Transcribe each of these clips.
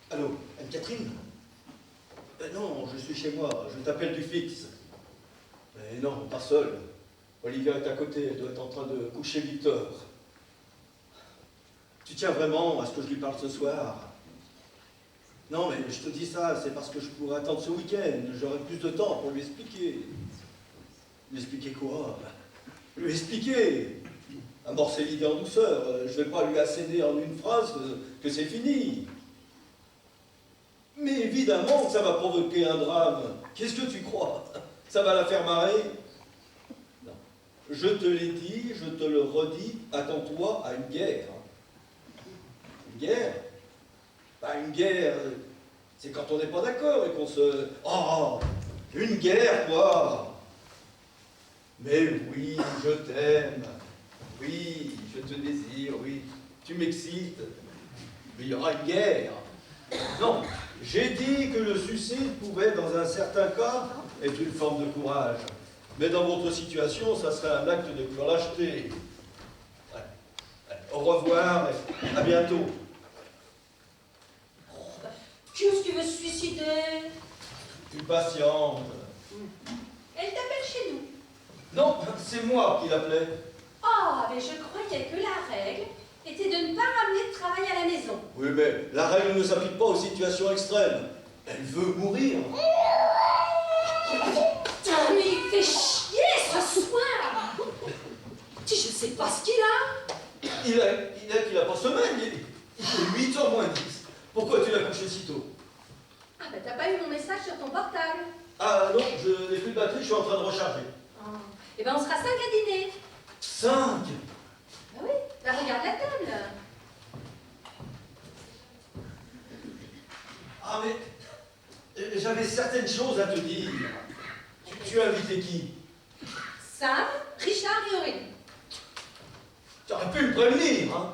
Allô, Anne-Catherine? Non, je suis chez moi, je t'appelle du fixe. Mais non, pas seule. Olivia est à côté, elle doit être en train de coucher Victor. Tu tiens vraiment à ce que je lui parle ce soir? Non, mais je te dis ça, c'est parce que je pourrais attendre ce week-end, j'aurai plus de temps pour lui expliquer. Lui expliquer quoi? Lui expliquer! Amorcer l'idée en douceur, je vais pas lui asséner en une phrase que c'est fini. Mais évidemment que ça va provoquer un drame. Qu'est-ce que tu crois? Ça va la faire marrer? Non. Je te l'ai dit, je te le redis, attends-toi à une guerre. Une guerre? Une guerre, c'est quand on n'est pas d'accord et qu'on se... Oh, une guerre, quoi! Mais oui, je t'aime. Oui, je te désire, oui. Tu m'excites. Mais il y aura une guerre. Non, j'ai dit que le suicide pouvait, dans un certain cas, être une forme de courage. Mais dans votre situation, ça serait un acte de pure lâcheté. Ouais. Au revoir et à bientôt. Qu'est-ce que tu veux se suicider? Tu patientes. Elle t'appelle chez nous. Non, c'est moi qui l'appelais. Ah, mais je croyais que la règle était de ne pas ramener de travail à la maison. Oui, mais la règle ne s'applique pas aux situations extrêmes. Elle veut mourir. Putain, mais il fait chier ce soir. Je sais pas ce qu'il a. Il a pas sommeil. Il fait 8h moins 10. Pourquoi tu l'as couché si tôt? Ah, bah t'as pas eu mon message sur ton portable. Ah non, je n'ai plus de batterie, je suis en train de recharger. Oh. Eh ben on sera 5 à dîner. 5? Ah oui, bah regarde la table. Ah mais, j'avais certaines choses à te dire. Tu as invité qui? Sam, Richard et Aurélie. Tu aurais pu me prévenir, hein?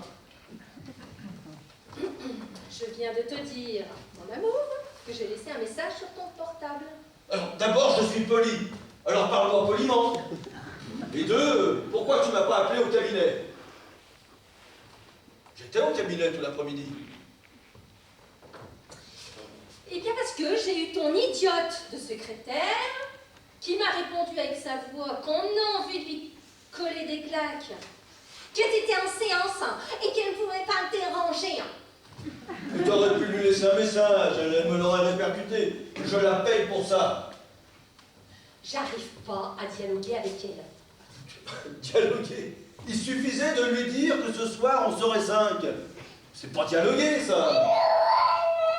Je viens de te dire, mon amour, que j'ai laissé un message sur ton portable. Alors, d'abord, je suis poli. Alors parle-moi poliment. Et deux, pourquoi tu m'as pas appelé au cabinet? J'étais au cabinet tout l'après-midi. Eh bien parce que j'ai eu ton idiote de secrétaire qui m'a répondu avec sa voix qu'on a envie de lui coller des claques, que t'étais en séance et qu'elle ne pouvait pas te déranger. Tu aurais pu lui laisser un message, elle me l'aurait répercuté. Je la paye pour ça. J'arrive pas à dialoguer avec elle. Dialoguer? Il suffisait de lui dire que ce soir on serait 5. C'est pas dialoguer, ça.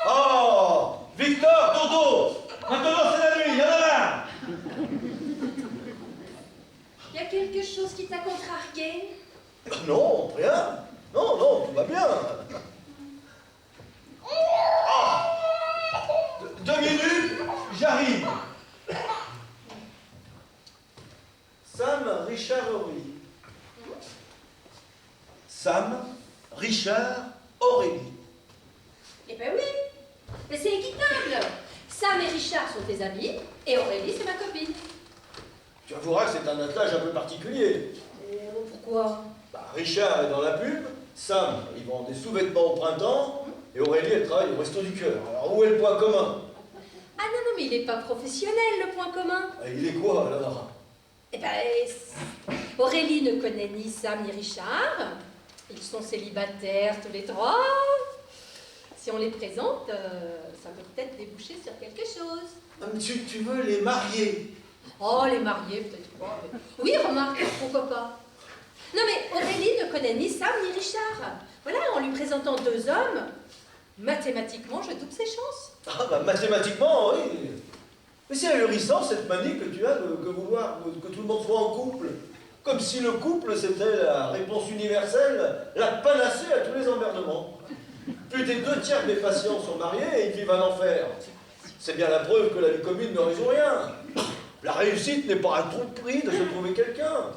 Oh, Victor, Dodo, maintenant c'est la nuit, il y en a marre. Y a quelque chose qui t'a contrarié? Non, rien. Non, non, tout va bien. Ah, 2 minutes, j'arrive. Sam, Richard, Aurélie. Sam, Richard, Aurélie. Eh ben oui, mais c'est équitable. Sam Sam et Richard sont tes amis, et Aurélie, c'est ma copine. Tu avoueras que c'est un attelage un peu particulier. Pourquoi? Bah, Richard est dans la pub, Sam, il vend des sous-vêtements au printemps, et Aurélie, elle travaille au Resto du Cœur. Alors où est le point commun? Ah non, non, mais il n'est pas professionnel, le point commun. Ah, il est quoi, alors? Eh ben, Aurélie ne connaît ni Sam ni Richard. Ils sont célibataires tous les trois. Si on les présente, ça peut peut-être déboucher sur quelque chose. Ah, mais tu veux les marier? Oh, les mariés, peut-être pas. Mais... Oui, remarque, pourquoi pas. Non, mais Aurélie ne connaît ni Sam ni Richard. Voilà, en lui présentant deux hommes, mathématiquement, je double ses chances. Ah, bah, mathématiquement, oui. Mais c'est ahurissant, cette manie que tu as de vouloir que tout le monde soit en couple. Comme si le couple, c'était la réponse universelle, la panacée à tous les emmerdements. Plus des 2/3 de mes patients sont mariés et ils vivent un enfer. C'est bien la preuve que la vie commune ne résout rien. La réussite n'est pas à tout prix de se trouver quelqu'un.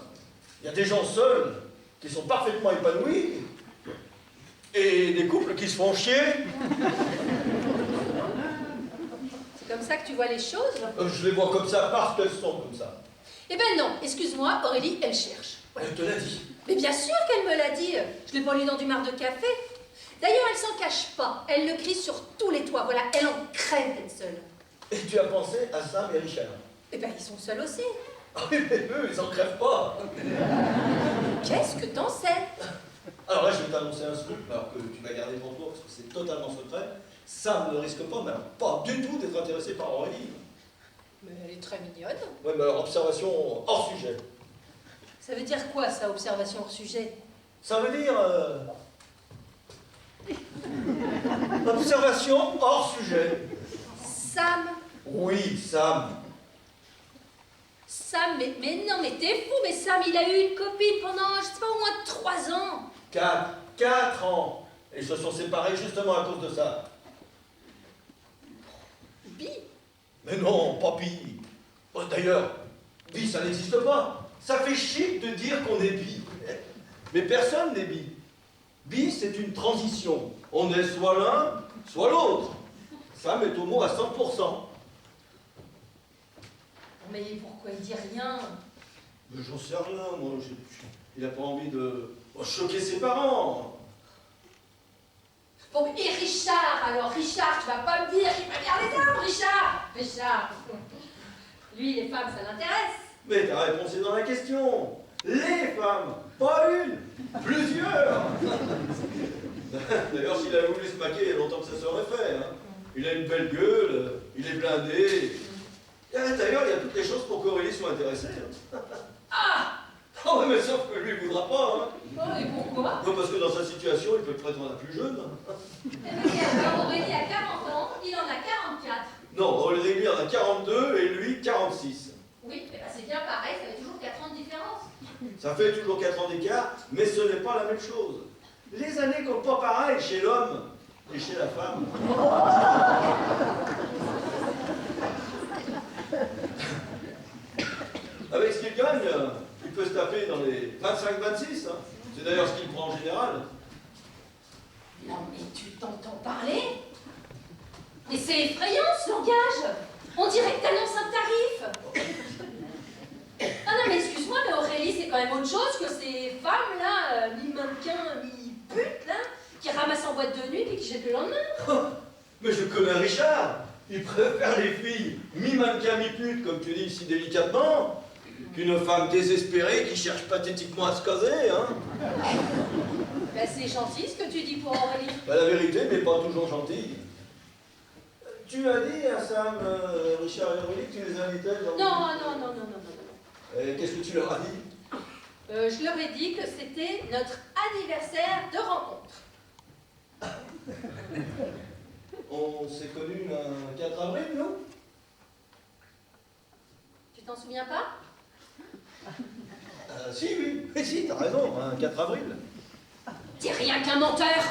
Il y a des gens seuls qui sont parfaitement épanouis et des couples qui se font chier. C'est comme ça que tu vois les choses? Je les vois comme ça parce qu'elles sont comme ça. Eh ben non, excuse-moi, Aurélie, elle cherche. Elle te l'a dit. Mais bien sûr qu'elle me l'a dit. Je l'ai pas lu dans du marc de café. D'ailleurs, elle s'en cache pas. Elle le crie sur tous les toits. Voilà, elle en crève d'être seule. Et tu as pensé à Sam et Richard? Eh ben, ils sont seuls aussi. Ah oui, mais eux, ils en crèvent pas. Qu'est-ce que t'en sais? Alors là, je vais t'annoncer un scoop, alors que tu vas garder pour toi, parce que c'est totalement secret. Sam ne risque pas, mais alors pas du tout, d'être intéressé par Aurélie. Mais elle est très mignonne. Ouais, mais alors, observation hors sujet. Ça veut dire quoi, ça, observation hors sujet? Ça veut dire... observation hors sujet. Sam. Oui, Sam. Sam, mais non, mais t'es fou, mais Sam, il a eu une copine pendant, je sais pas, au moins 3 ans. 4 ans. Et ils se sont séparés justement à cause de ça. Bi. Mais non, pas bi. Oh, d'ailleurs, bi, ça n'existe pas. Ça fait chic de dire qu'on est bi. Mais personne n'est bi. Bi, c'est une transition. On est soit l'un, soit l'autre. Sam est homo à 100%. Mais pourquoi il dit rien? Mais j'en sais rien, moi. Il n'a pas envie de choquer ses parents. Bon, et Richard, alors, Richard, tu vas pas me dire qu'il va bien les hommes, Richard. Richard. Lui, les femmes, ça l'intéresse. Mais ta réponse est dans la question. Les femmes, pas une, plusieurs. D'ailleurs, s'il avait voulu se maquer, il y a longtemps que ça serait fait. Hein. Il a une belle gueule, il est blindé. D'ailleurs, il y a toutes les choses pour qu'Aurélie soit intéressée. Hein. Ah! Oh, mais sauf que lui, il ne voudra pas. Hein. Oh, et pourquoi? Non, parce que dans sa situation, il peut prétendre à plus jeune. Alors, Aurélie a 40 ans, il en a 44. Non, Aurélie en a 42 et lui 46. Oui, mais ben c'est bien pareil, ça fait toujours 4 ans de différence. Ça fait toujours 4 ans d'écart, mais ce n'est pas la même chose. Les années comptent pas pareil chez l'homme et chez la femme. Avec ce qu'il gagne, il peut se taper dans les 25-26. Hein. C'est d'ailleurs ce qu'il prend en général. Non, mais tu t'entends parler? Mais c'est effrayant ce langage! On dirait que t'annonces un tarif! Ah non, mais excuse-moi, mais Aurélie, c'est quand même autre chose que ces femmes-là, mi-mannequins, mi-putes, là, qui ramassent en boîte de nuit et qui jettent le lendemain. Mais je connais Richard. Il préfère les filles mi-mannequin, mi-pute, comme tu dis si délicatement, qu'une femme désespérée qui cherche pathétiquement à se caser. Hein. Ben, c'est gentil ce que tu dis pour Aurélie. Ben, la vérité n'est pas toujours gentille. Tu as dit à Sam, Richard et Aurélie que tu les invitais dans... Non. Qu'est-ce que tu leur as dit? Je leur ai dit que c'était notre anniversaire de rencontre. On s'est connus un 4 avril, non? Tu t'en souviens pas? Si, oui. Mais si, t'as raison, un 4 avril. T'es rien qu'un menteur!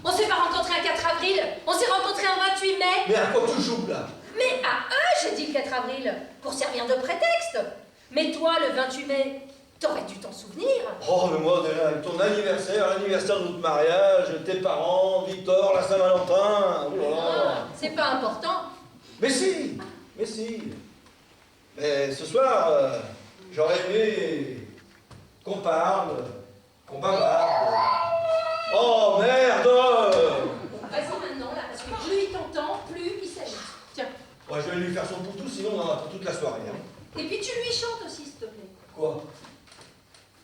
On s'est pas rencontrés un 4 avril, on s'est rencontrés un 28 mai! Mais à quoi tu joues, là? Mais à eux, j'ai dit le 4 avril, pour servir de prétexte! Mais toi, le 28 mai, t'aurais dû t'en souvenir! Oh, mais moi, déjà, ton anniversaire, l'anniversaire de notre mariage, tes parents, Victor, la Saint-Valentin... Oh là là. C'est pas important. Mais si, mais si. Mais ce soir, j'aurais aimé qu'on parle, qu'on bavarde. Oh merde! Vas-y maintenant, là, parce que plus il t'entend, plus il s'agite. Tiens. Ouais, je vais lui faire son poutou, sinon on en a pour toute la soirée. Hein. Et puis tu lui chantes aussi, s'il te plaît. Quoi?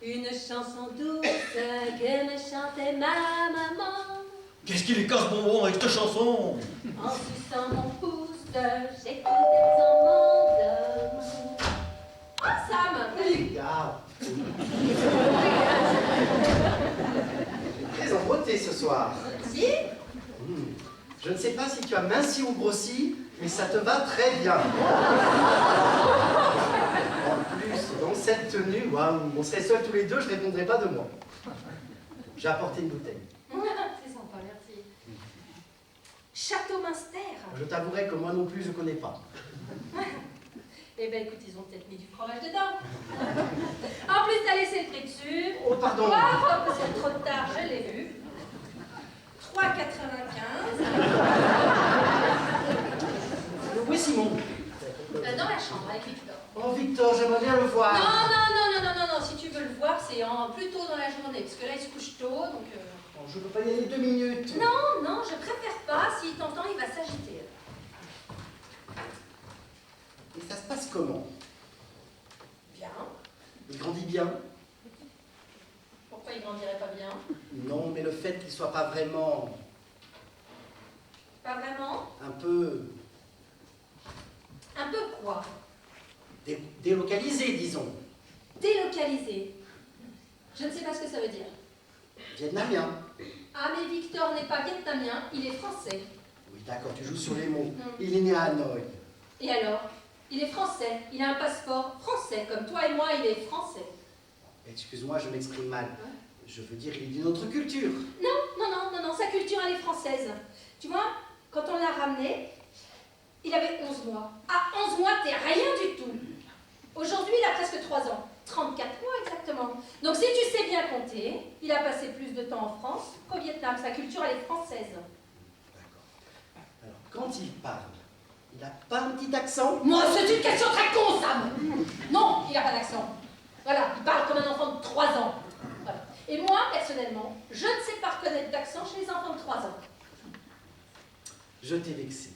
Une chanson douce que me chantait ma maman. Qu'est-ce qu'il est casse-bonbon avec cette chanson? En suçant mon pouce, j'écoutais en m'endormant. Ah, Sam! Regarde. Très en beauté ce soir. Si? Je ne sais pas si tu as minci ou grossi, mais ça te va très bien. En plus, dans cette tenue, waouh, on serait seuls tous les deux, je ne répondrais pas de moi. J'ai apporté une bouteille. C'est sympa, merci. Château Munster. Je t'avouerai que moi non plus, je ne connais pas. Eh ben écoute, ils ont peut-être mis du fromage dedans. En plus, t'as laissé le prix dessus. Oh, pardon. Wow, c'est trop tard, je l'ai vu. 3,95. Où est Simon? Dans la chambre avec Victor. Oh, Victor, j'aimerais bien le voir. Non, si tu veux le voir, c'est plus tôt dans la journée, parce que là, il se couche tôt, donc... Oh, je ne peux pas y aller 2 minutes. Non, je préfère pas. S'il t'entend, il va s'agiter. Et ça se passe comment? Bien. Il grandit bien? Pourquoi il grandirait pas bien? Non, mais le fait qu'il soit pas vraiment... Pas vraiment? un peu... Un peu quoi? délocalisé, disons. Délocalisé. Je ne sais pas ce que ça veut dire. Vietnamien. Ah, mais Victor n'est pas vietnamien, il est français. Oui, d'accord, tu joues sur les mots. Il est né à Hanoï. Et alors? Il est français, il a un passeport français, comme toi et moi, il est français. Excuse-moi, je m'exprime mal. Je veux dire, il est d'une autre culture. Non, sa culture, elle est française. Tu vois, quand on l'a ramené, il avait 11 mois. À 11 mois, t'es rien du tout. Aujourd'hui, il a presque 3 ans. 34 mois exactement. Donc si tu sais bien compter, il a passé plus de temps en France qu'au Vietnam. Sa culture, elle est française. D'accord. Alors, quand il parle, il n'a pas un petit accent? Moi, c'est une question très con, Sam. Non, il n'a pas d'accent. Voilà, il parle comme un enfant de 3 ans. Voilà. Et moi, personnellement, je ne sais pas reconnaître d'accent chez les enfants de 3 ans. Je t'ai vexé.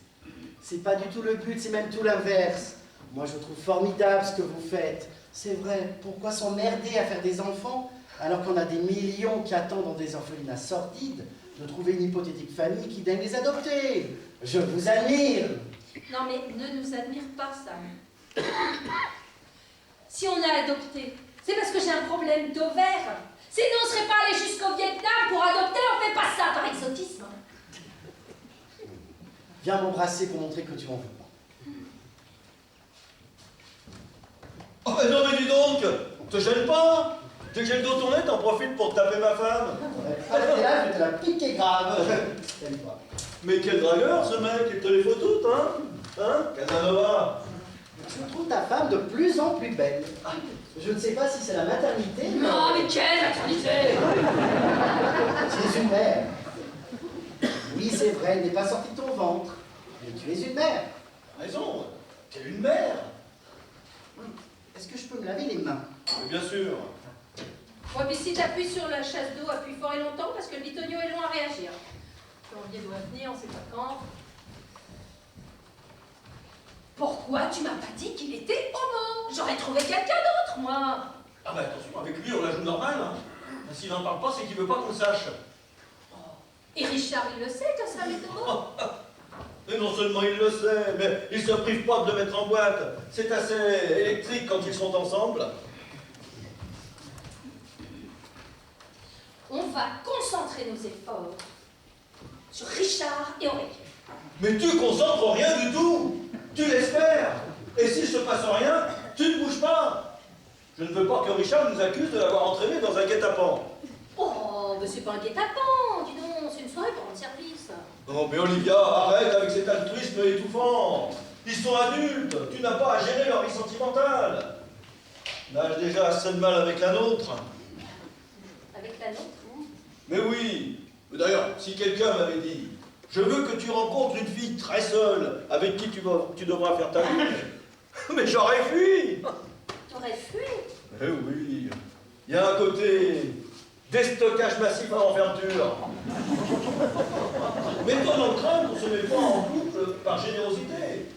C'est pas du tout le but, c'est même tout l'inverse. Moi, je trouve formidable ce que vous faites. C'est vrai, pourquoi s'emmerder à faire des enfants alors qu'on a des millions qui attendent dans des orphelinats sordides de trouver une hypothétique famille qui daigne les adopter? Je vous admire. Non, mais ne nous admire pas, Sam. Si on a adopté, c'est parce que j'ai un problème d'ovaire. Sinon, on ne serait pas allé jusqu'au Vietnam pour adopter, on fait pas ça par exotisme. Viens m'embrasser pour montrer que tu m'en veux pas. Oh mais non mais dis donc, te gêne pas. Dès que j'ai le dos tourné, t'en profites pour taper ma femme. T'es là, je te la piquer grave. T'aimes pas. Mais quel dragueur ce mec, il te les faut toutes, hein? Hein, Casanova? Je trouve ta femme de plus en plus belle. Je ne sais pas si c'est la maternité, mais... Non, mais quelle maternité! Tu es une mère. Oui, c'est vrai, elle n'est pas sortie de ton ventre. Mais tu es une mère. Raison, t'es une mère. Est-ce que je peux me laver les mains? Mais bien sûr. Ouais, puis si t'appuies sur la chasse d'eau, appuie fort et longtemps parce que le bitonio est long à réagir. Janvier doit venir, on sait pas quand. Pourquoi tu m'as pas dit qu'il était homo? J'aurais trouvé quelqu'un d'autre, moi. Ah bah attention, avec lui on la joue normale. Hein. S'il n'en parle pas, c'est qu'il veut pas qu'on le sache. Et Richard, il le sait que ça est homo. Et non seulement il le sait, mais il se prive pas de le mettre en boîte. C'est assez électrique quand ils sont ensemble. On va concentrer nos efforts sur Richard et Aurélie. Mais tu concentres rien du tout. Tu l'espères. Et s'il se passe rien, tu ne bouges pas. Je ne veux pas que Richard nous accuse de l'avoir entraîné dans un guet-apens. Oh, mais c'est pas un guet-apens, dis donc, c'est une soirée pour rendre service. Non mais Olivia, arrête avec cet altruisme étouffant. Ils sont adultes, tu n'as pas à gérer leur vie sentimentale. Nage déjà assez de mal avec la nôtre. Avec la nôtre? Mais oui. D'ailleurs, si quelqu'un m'avait dit Je veux que tu rencontres une fille très seule, avec qui tu devras faire ta vie. Mais j'aurais fui. T'aurais fui? Eh oui, il y a un côté déstockage massif avant fermeture. Mets-toi dans le crâne qu'on se met pas en couple par générosité.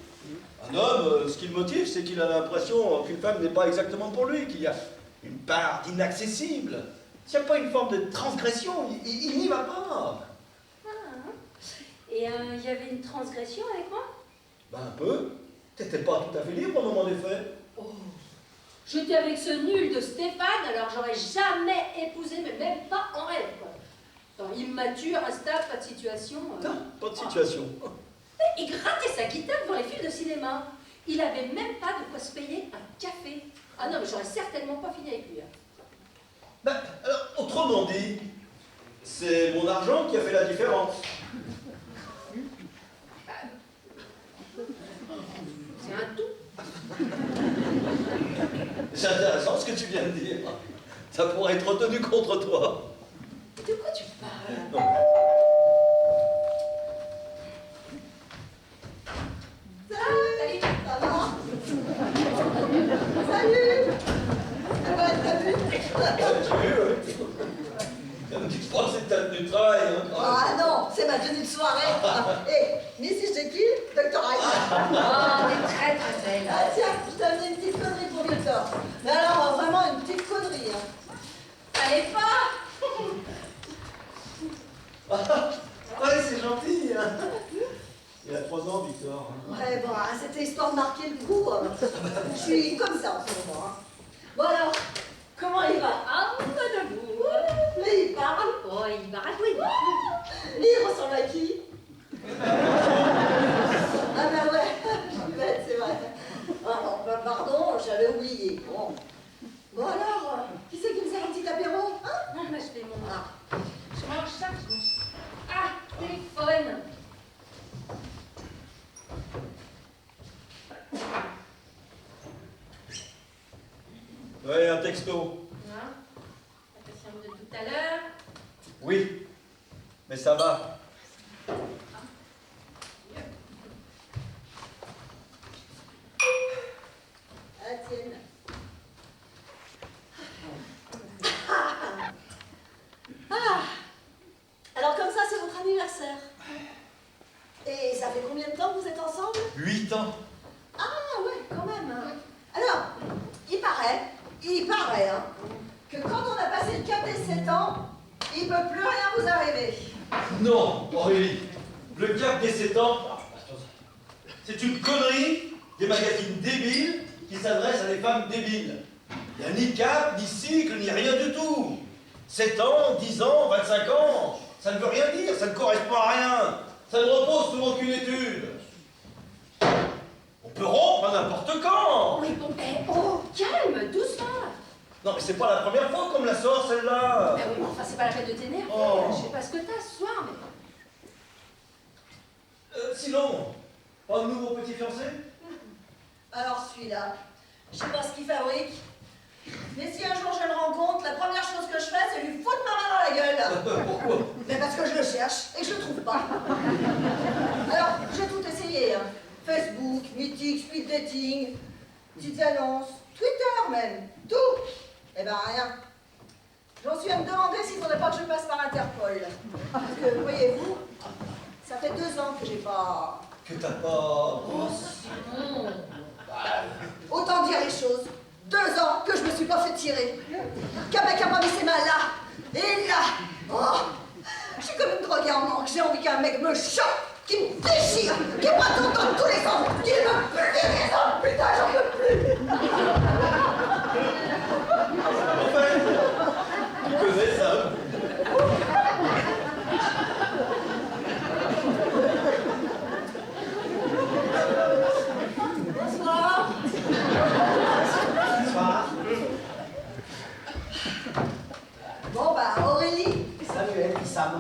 Un homme, ce qui le motive, c'est qu'il a l'impression qu'une femme n'est pas exactement pour lui, qu'il y a une part d'inaccessible. S'il n'y a pas une forme de transgression, il n'y va pas. Et il y avait une transgression avec moi? Ben un peu. T'étais pas tout à fait libre au moment des faits. Oh. J'étais avec ce nul de Stéphane, alors j'aurais jamais épousé, mais même pas en rêve, quoi. Attends, immature, instable, pas de situation. Non, pas de situation. Il grattait sa guitare devant les films de cinéma. Il avait même pas de quoi se payer un café. Ah non, mais j'aurais certainement pas fini avec lui. Ben, alors, autrement dit, c'est mon argent qui a fait la différence. C'est un tout. C'est intéressant ce que tu viens de dire. Ça pourrait être retenu contre toi. De quoi tu parles? Non. Salut, Ça va? Salut! Ça va, t'as vu? Tu veux, oui. Ne dis pas que c'est ta tenue de travail. Hein, Ah non, c'est ma tenue de soirée. Et Mrs. Jekyll, Dr. Hyde. Oh, t'es très très belle. Ah tiens, je t'ai amené une petite connerie pour Victor. Mais alors, vraiment une petite connerie. Hein. Fallait pas. Ouais, c'est gentil. Hein. Il a 3 ans, Victor. Ouais, bon, hein, c'était histoire de marquer le coup. Je suis comme ça en ce moment. Hein. Bon alors, comment il va? Ah, madame. Mais il parle. Oh, il va raconter. Il ressemble à qui? Ah ben ouais, je suis bête, c'est vrai. Ah non, ben pardon, j'avais oublié. Bon alors, qui c'est qui me sert un petit apéro? Hein? Non, moi je fais mon... Ah. Je mange ça, je mange ça. Ah, téléphone. Ouais, un texto. Hein? La patiente de tout à l'heure. Oui, mais ça va. Ah tienne. Ah. Alors comme ça, c'est votre anniversaire. Et ça fait combien de temps que vous êtes ensemble? 8 ans. Ah ouais, quand même. Hein. Alors, il paraît, hein, que quand on a passé le cap des 7 ans, il ne peut plus rien vous arriver. Non, Aurélie. Le cap des 7 ans, c'est une connerie des magazines débiles qui s'adressent à des femmes débiles. Il n'y a ni cap, ni cycle, ni rien du tout. 7 ans, 10 ans, 25 ans, ça ne veut rien dire, ça ne correspond à rien. Ça ne repose sur aucune étude. On peut rompre à n'importe quand. Oui, bon, oh, calme, doucement. Non, mais c'est pas la première fois qu'on me la sort, celle-là. Ben oui, mais enfin, c'est pas la peine de t'énerver. Oh. Je sais pas ce que t'as ce soir, mais... Sinon, pas de nouveau petit fiancé? Alors celui-là, je sais pas ce qu'il fabrique, mais si un jour je le rencontre, la première chose que je fais, c'est lui foutre ma main dans la gueule. Pourquoi? Mais parce que je le cherche et que je le trouve pas. Alors, j'ai tout essayé. Hein. Facebook, Mythique, Speed Dating, petites annonces, Twitter même, tout. Eh ben rien. J'en suis à me demander s'il faudrait pas que je passe par Interpol. Parce que, voyez-vous, ça fait 2 ans que j'ai pas... Que t'as pas... Oh, Simon. Autant dire les choses. 2 ans que je me suis pas fait tirer. Qu'un mec a pas mis ses mains là. Et là. Oh, je suis comme une droguée en manque. J'ai envie qu'un mec me chope, qui me déchire, qui me ratonne dans tous les sens, qui me pulvérise. Oh putain, j'en peux plus. Enfin, tu connais ça? Bonsoir. Bonsoir. Bon bah Aurélie, Samuel, Sam.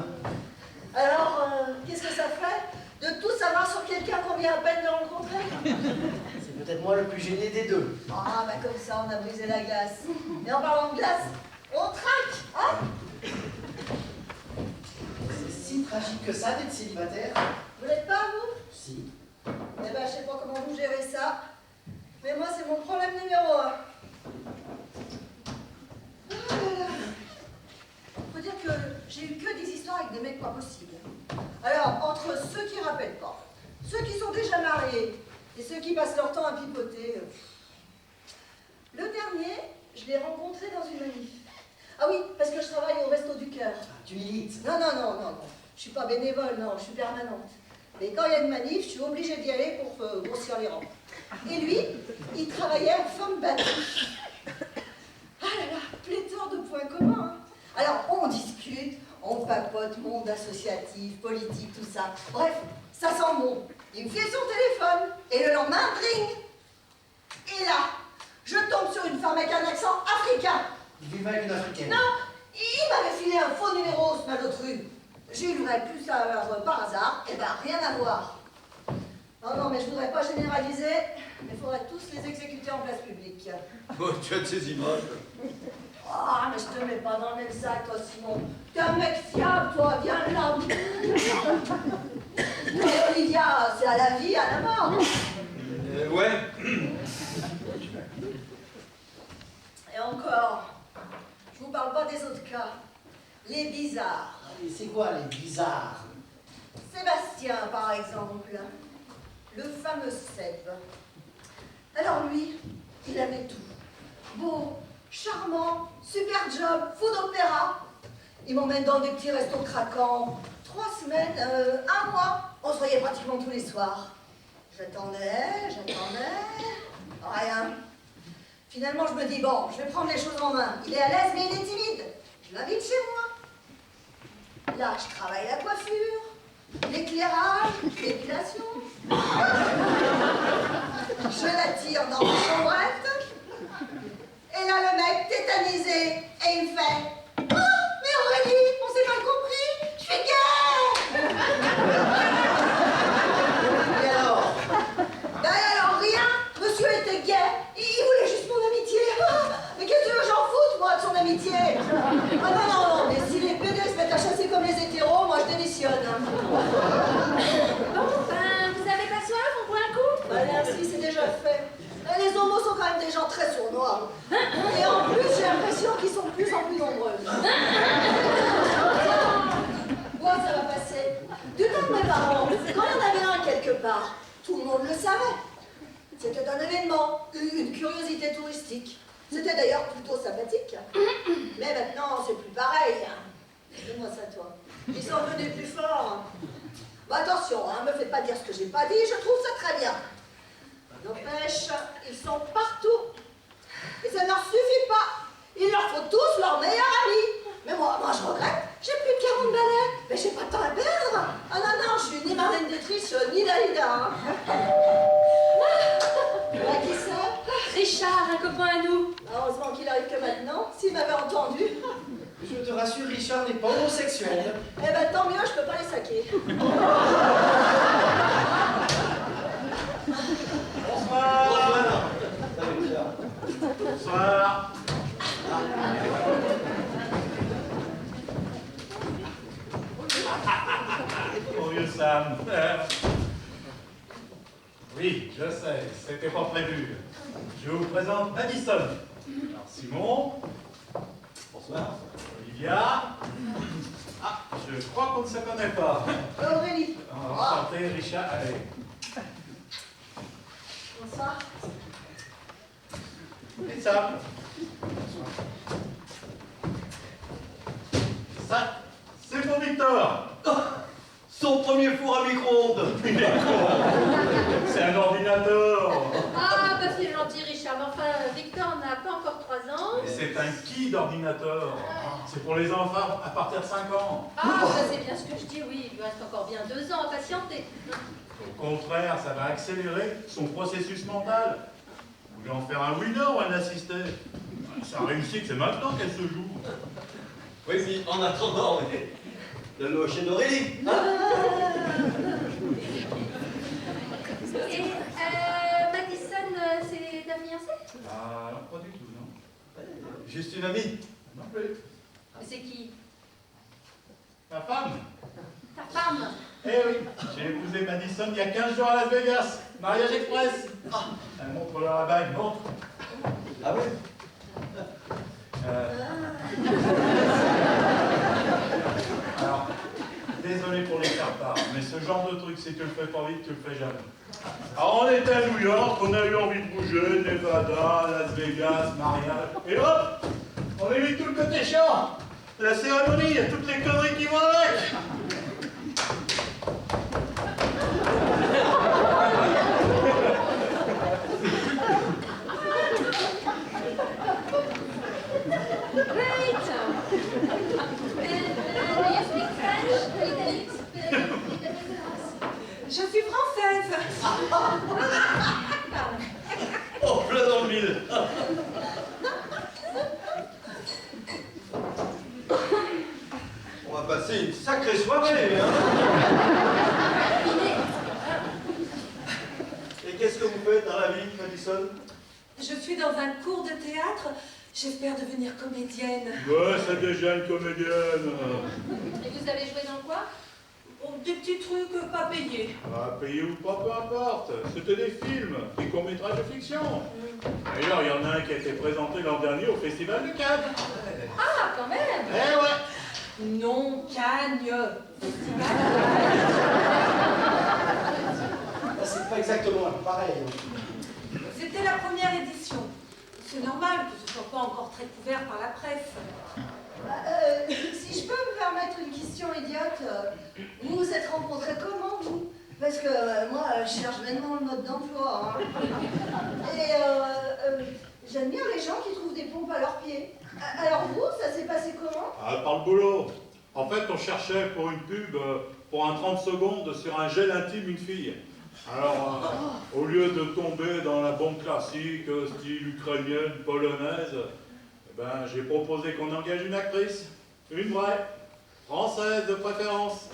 alors qu'est-ce que ça fait de tout savoir sur quelqu'un qu'on vient à peine de rencontrer? C'est peut-être moi le plus gêné des deux. Ah bah comme ça on a brisé la glace. Et en parlant de glace, on trinque, hein? C'est si tragique que ça d'être célibataire. Vous l'êtes pas, vous? Si. Eh ben, je sais pas comment vous gérez ça. Mais moi, c'est mon problème numéro 1. Faut dire que j'ai eu que des histoires avec des mecs pas possibles. Alors, entre ceux qui rappellent pas, ceux qui sont déjà mariés et ceux qui passent leur temps à pipoter. Le dernier, je l'ai rencontré dans une manif. Ah oui, parce que je travaille au Resto du Cœur. Ah, tu milites. Non, non, non, non, non. Je suis pas bénévole, non, je suis permanente. Mais quand il y a une manif, je suis obligée d'y aller pour grossir les rangs. Et lui, il travaillait à femme battue. Ah là là, pléthore de points communs. Hein. Alors, on discute, on papote, monde associatif, politique, tout ça. Bref, ça sent bon. Il me fait son téléphone, et le lendemain, ring. Et là, je tombe sur une femme avec un accent africain. Il vivait avec une africaine. Non, il m'avait filé un faux numéro, ce malotru. J'ai eu le vrai plus par hasard, et ben rien à voir. Non, non, mais je voudrais pas généraliser, mais il faudrait tous les exécuter en place publique. Oh, tu as de ces images. Ah, mais je te mets pas dans le même sac, toi, Simon. T'es un mec fiable, toi, viens là. Mais Olivia, c'est à la vie, à la mort. Ouais. Et encore, je vous parle pas des autres cas. Les bizarres. Et c'est quoi les bizarres? Sébastien, par exemple. Le fameux Seb. Alors lui, il avait tout. Beau, charmant, super job, fou d'opéra. Il m'emmène dans des petits restos craquants. 3 semaines, 1 mois, on se voyait pratiquement tous les soirs. J'attendais, rien. Finalement, je me dis, bon, je vais prendre les choses en main. Il est à l'aise, mais il est timide. Je l'invite chez moi. Là, je travaille la coiffure, l'éclairage, l'épilation. Je l'attire dans ma chambrette. Et là, le mec, tétanisé, et il me fait « Oh, mais Aurélie, on s'est mal compris, je suis gay !» Et alors? Ben alors, rien, monsieur était gay, il voulait juste mon amitié. Mais qu'est-ce que tu veux que j'en foute, moi, de son amitié? Ah non, non, non, mais si les PD se mettent à chasser comme les hétéros, moi, je démissionne. Bon, ben, vous avez pas soif, on boit un coup? Ben, merci, c'est déjà fait. Les homos sont quand même des gens très sournois. Et en plus, j'ai l'impression qu'ils sont de plus en plus nombreux. Moi, ça va passer. Du temps de mes parents, quand il y en avait un quelque part, tout le monde le savait. C'était un événement, une curiosité touristique. C'était d'ailleurs plutôt sympathique. Mais maintenant, c'est plus pareil. Dis-moi ça, toi. Ils sont devenus plus forts. Bah, attention, hein, me faites pas dire ce que j'ai pas dit, je trouve ça très bien. N'empêche, ils sont partout. Et ça ne leur suffit pas. Il leur faut tous leur meilleur ami. Mais moi, je regrette. J'ai plus de 40 balais. Mais j'ai pas de temps à perdre. Ah non, non, je suis ni Marlène Dietrich, ni Dalida. Hein. Qui c'est? Richard, un copain à nous. Heureusement qu'il arrive que maintenant. S'il m'avait entendu. Je te rassure, Richard n'est pas homosexuel. Eh ben tant mieux, je peux pas les saquer. Bonsoir. Bonsoir. Salut, Richard. Bonsoir. Mon vieux Sam. Oui, je sais, c'était pas prévu. Je vous présente Madison. Alors Simon. Bonsoir. Olivia. Ah, je crois qu'on ne se connaît pas. Aurélie. Enchanté, Richard. Allez. Bonsoir. Et ça. Ça, c'est pour Victor. Son premier four à micro-ondes. Il est con. C'est un ordinateur. Ah, bah c'est gentil, Richard. Mais enfin, Victor n'a pas encore 3 ans. Et c'est un qui d'ordinateur. C'est pour les enfants à partir de 5 ans. Ah, bah c'est bien ce que je dis, oui. Il lui reste encore bien 2 ans à patienter. Au contraire, ça va accélérer son processus mental. Vous voulez en faire un winner ou un assisté? Ça réussit que c'est maintenant qu'elle se joue. Oui, mais en attendant, le locher d'Aurélie. Hein? Et Madison, c'est ta fiancée? Ah, pas du tout, non. Juste une amie. Non plus. Mais c'est qui? Ma femme. Ta femme. Eh oui, j'ai épousé Madison il y a 15 jours à Las Vegas. Mariage express. Ah, elle montre la bague, montre. Ah ouais? Alors, désolé pour les faire-part, mais ce genre de truc, si tu le fais pas vite, tu le fais jamais. Alors, on était à New York, on a eu envie de bouger, Nevada, Las Vegas, mariage, et hop, on a mis tout le côté chiant. La cérémonie, il y a toutes les conneries qui vont avec. Great. Do you speak French? Je suis française. Oh, plein dans le mille. On va passer une sacrée soirée, hein? Et qu'est-ce que vous faites dans la vie, Madison? Je suis dans un cours de théâtre. J'espère devenir comédienne. Ouais, c'est déjà une comédienne. Et vous avez joué dans quoi? Oh, des petits trucs pas payés. Ah, payé ou pas, peu importe. C'était des films, des courts-métrages de fiction. D'ailleurs, il y en a un qui a été présenté l'an dernier au Festival de Cannes. Ah, quand même. Eh ouais. Non, Cagne. C'est pas exactement pareil. C'était la première édition. C'est normal que ce soit pas encore très couvert par la presse. Si je peux me permettre une question idiote, vous vous êtes rencontrés comment, vous? Parce que moi, je cherche vraiment le mode d'emploi. Hein. Et j'admire les gens qui trouvent des pompes à leurs pieds. Alors vous, ça s'est passé comment? Ah, par le boulot. En fait, on cherchait pour une pub, pour un 30 secondes, sur un gel intime une fille. Alors, au lieu de tomber dans la bombe classique, style ukrainienne, polonaise, eh ben, j'ai proposé qu'on engage une actrice. Une vraie. Française de préférence.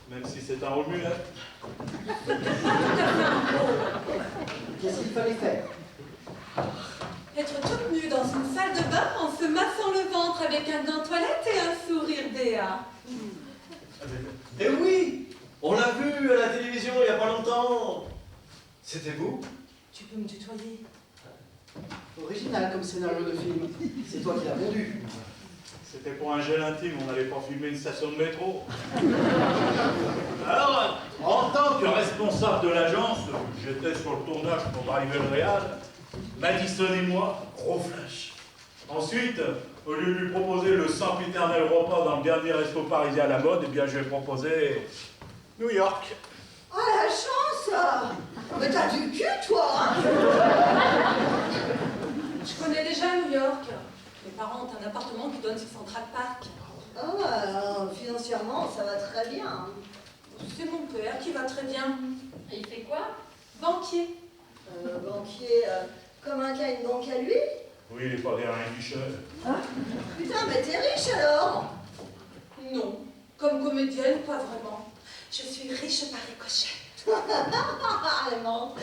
Même si c'est un rôle muet. Qu'est-ce qu'il fallait faire? Être toute nue dans une salle de bain en se massant le ventre avec un gant toilette et un sourire béat. Eh oui! On l'a vu à la télévision il n'y a pas longtemps. C'était vous? Tu peux me tutoyer? Original comme scénario de film. C'est toi qui l'as vendu. C'était pour un gel intime, on n'allait pas filmer une station de métro. Alors, en tant que responsable de l'agence, j'étais sur le tournage pour arriver le Réal. Madison et moi, gros flash. Ensuite, au lieu de lui proposer le sempiternel repas dans le dernier resto parisien à la mode, eh bien, je lui ai proposé New York. Ah, la chance! Mais t'as du cul, toi! Hein. Je connais déjà New York. Mes parents ont un appartement qui donne sur Central Park. Ah, financièrement, ça va très bien. C'est mon père qui va très bien. Et il fait quoi? Banquier. Banquier, comme un cas, une banque à lui? Oui, il n'est pas derrière un guichet. Putain, mais t'es riche alors! Non. Comme comédienne, pas vraiment. Je suis riche par ricochet. Ah, elle ment.